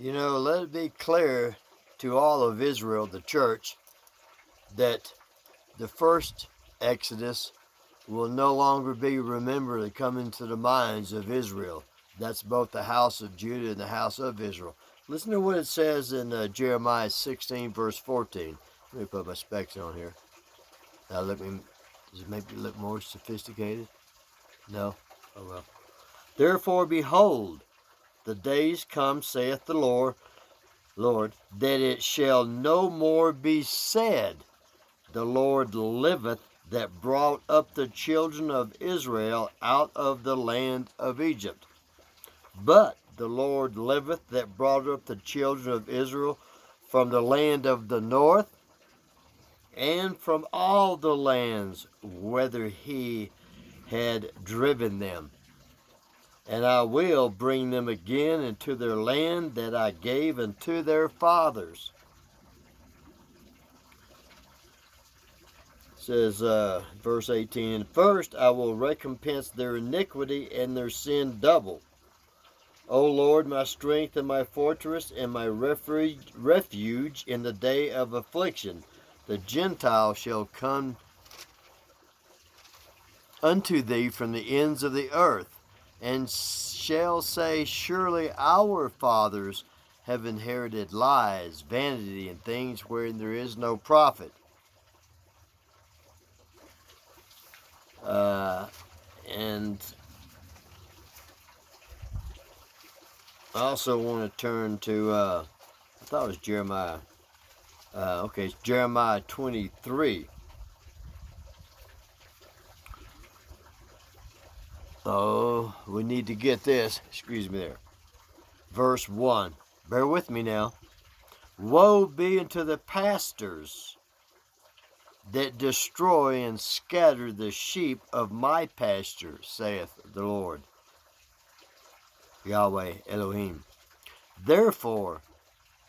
Let it be clear to all of Israel, the church, that the first Exodus will no longer be remembered and come into the minds of Israel. That's both the house of Judah and the house of Israel. Listen to what it says in Jeremiah 16, verse 14. Let me put my specs on here. Now does it make me look more sophisticated? No? Oh well. Therefore, behold, the days come, saith the Lord, that it shall no more be said, the Lord liveth, that brought up the children of Israel out of the land of Egypt. But the Lord liveth, that brought up the children of Israel from the land of the north, and from all the lands whither he had driven them. And I will bring them again into their land that I gave unto their fathers. It says, verse 18, first I will recompense their iniquity and their sin double. O Lord, my strength and my fortress and my refuge in the day of affliction, the Gentiles shall come unto thee from the ends of the earth, and shall say, surely our fathers have inherited lies, vanity, and things wherein there is no profit. And I also want to turn to, I thought it was Jeremiah. Okay, it's Jeremiah 23. Oh, we need to get this. Excuse me there. Verse 1. Bear with me now. Woe be unto the pastors that destroy and scatter the sheep of my pasture, saith the Lord, Yahweh Elohim. Therefore,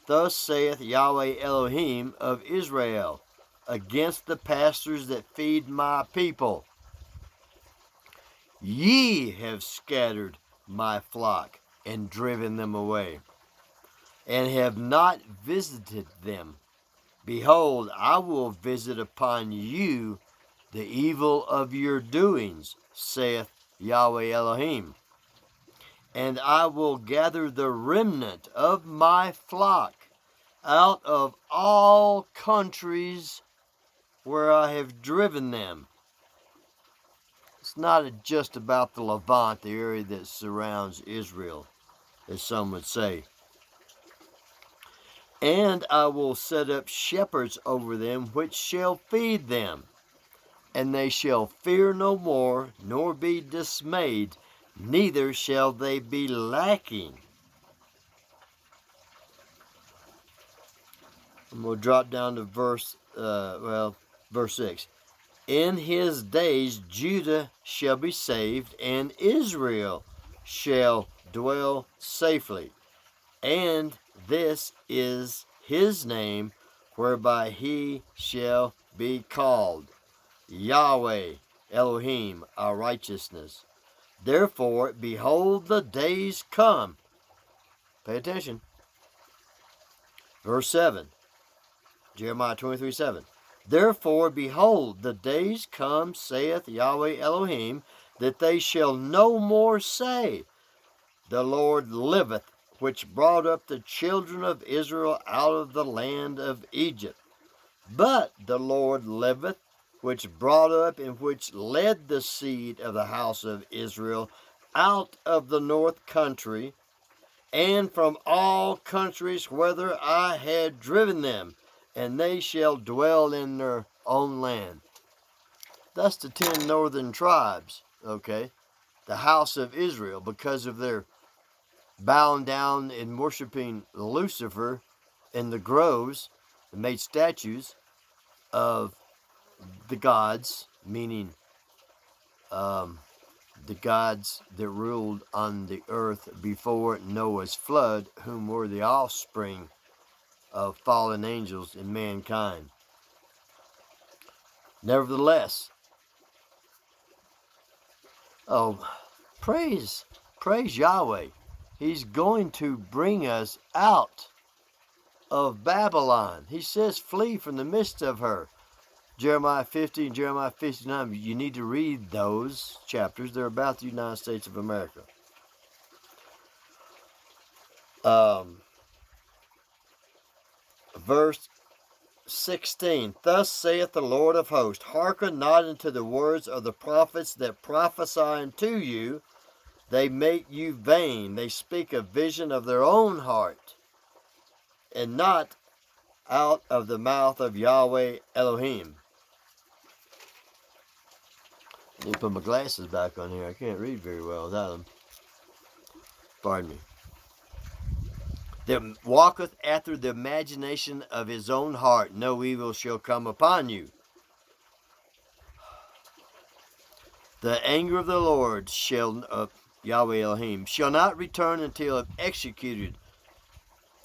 thus saith Yahweh Elohim of Israel, against the pastors that feed my people. Ye have scattered my flock and driven them away, and have not visited them. Behold, I will visit upon you the evil of your doings, saith Yahweh Elohim. And I will gather the remnant of my flock out of all countries where I have driven them. It's not just about the Levant, the area that surrounds Israel, as some would say. And I will set up shepherds over them, which shall feed them. And they shall fear no more, nor be dismayed, neither shall they be lacking. And we'll drop down to verse 6. In his days Judah shall be saved, and Israel shall dwell safely. And this is his name, whereby he shall be called, Yahweh Elohim, our righteousness. Therefore, behold, the days come. Pay attention. Verse 7, Jeremiah 23:7. Therefore, behold, the days come, saith Yahweh Elohim, that they shall no more say, the Lord liveth, which brought up the children of Israel out of the land of Egypt. But the Lord liveth, which brought up and which led the seed of the house of Israel out of the north country, and from all countries whither I had driven them, and they shall dwell in their own land. That's the 10 northern tribes, okay? The house of Israel, because of their bowing down and worshiping Lucifer in the groves, and made statues of the gods, meaning the gods that ruled on the earth before Noah's flood, whom were the offspring of fallen angels and mankind. Nevertheless, praise Yahweh. He's going to bring us out of Babylon. He says, flee from the midst of her. Jeremiah 50 and Jeremiah 59. You need to read those chapters. They're about the United States of America. Verse 16. Thus saith the Lord of hosts, hearken not unto the words of the prophets that prophesy unto you. They make you vain. They speak a vision of their own heart, and not out of the mouth of Yahweh Elohim. Let me put my glasses back on here. I can't read very well without them. Pardon me. That walketh after the imagination of his own heart. No evil shall come upon you. The anger of the Lord Yahweh Elohim, shall not return until executed,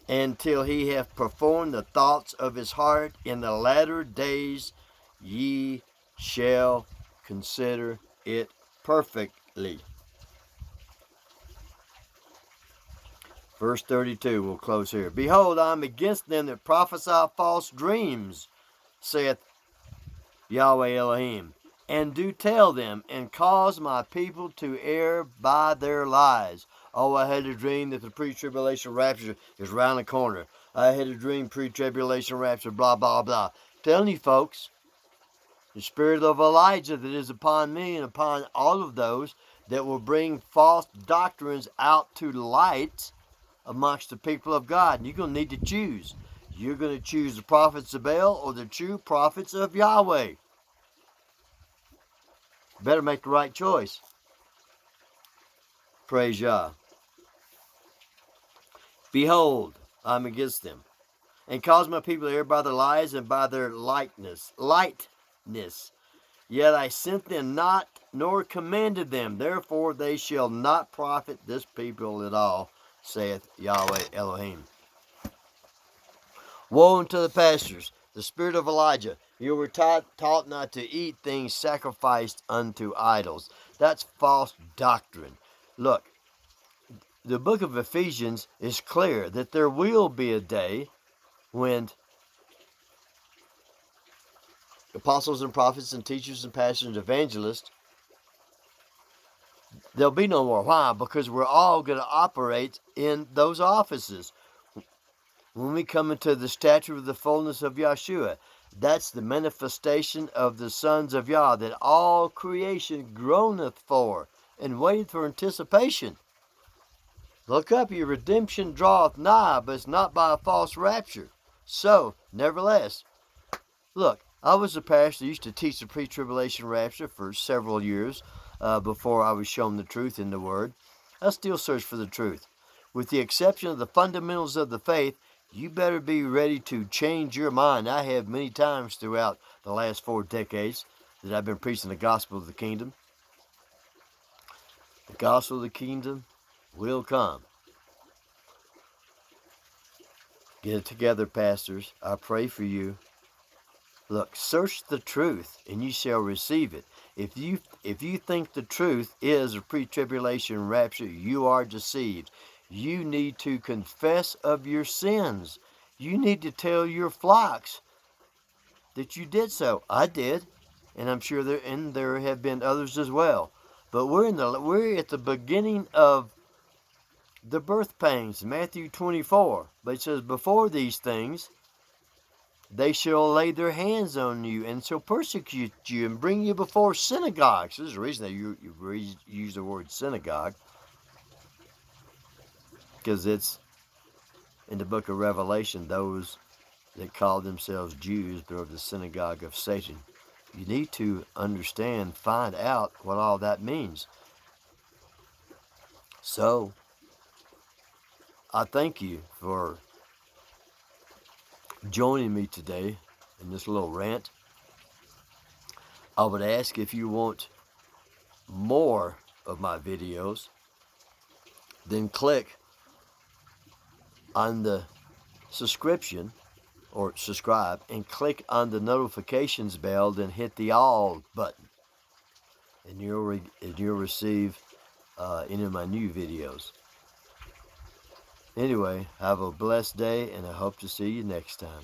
until he hath performed the thoughts of his heart. In the latter days ye shall consider it perfectly. Verse 32, we'll close here. Behold, I am against them that prophesy false dreams, saith Yahweh Elohim, and do tell them, and cause my people to err by their lies. Oh, I had a dream that the pre-tribulation rapture is around the corner. I had a dream pre-tribulation rapture, blah, blah, blah. Telling you folks, the spirit of Elijah that is upon me and upon all of those that will bring false doctrines out to light amongst the people of God. And you're going to need to choose. You're going to choose the prophets of Baal or the true prophets of Yahweh. Better make the right choice. Praise Yah. Behold, I'm against them, and cause my people to err by their lies and by their lightness. Yet I sent them not, nor commanded them. Therefore they shall not profit this people at all, saith Yahweh Elohim. Woe unto the pastors, the spirit of Elijah. You were taught not to eat things sacrificed unto idols. That's false doctrine. Look, the book of Ephesians is clear that there will be a day when apostles and prophets and teachers and pastors and evangelists, there'll be no more. Why? Because we're all going to operate in those offices. When we come into the stature of the fullness of Yeshua, that's the manifestation of the sons of Yah that all creation groaneth for and waiteth for anticipation. Look up, your redemption draweth nigh, but it's not by a false rapture. So, nevertheless, look, I was a pastor who used to teach the pre-tribulation rapture for several years before I was shown the truth in the Word. I still search for the truth. With the exception of the fundamentals of the faith, you better be ready to change your mind. I have many times throughout the last 4 decades that I've been preaching the gospel of the kingdom. The gospel of the kingdom will come. Get it together, pastors. I pray for you. Look, search the truth, and you shall receive it. If you think the truth is a pre-tribulation rapture, you are deceived. You need to confess of your sins. You need to tell your flocks that you did so. I did, and I'm sure there have been others as well. But we're at the beginning of the birth pains, Matthew 24. But it says, before these things, they shall lay their hands on you and shall persecute you and bring you before synagogues. There's a reason that you use the word synagogue, because it's in the book of Revelation, those that call themselves Jews but are the synagogue of Satan. You need to understand, find out what all that means. So, I thank you for joining me today in this little rant. I would ask if you want more of my videos, then click on the subscribe and click on the notifications bell, then hit the all button, and you'll receive any of my new videos. Anyway, have a blessed day, and I hope to see you next time.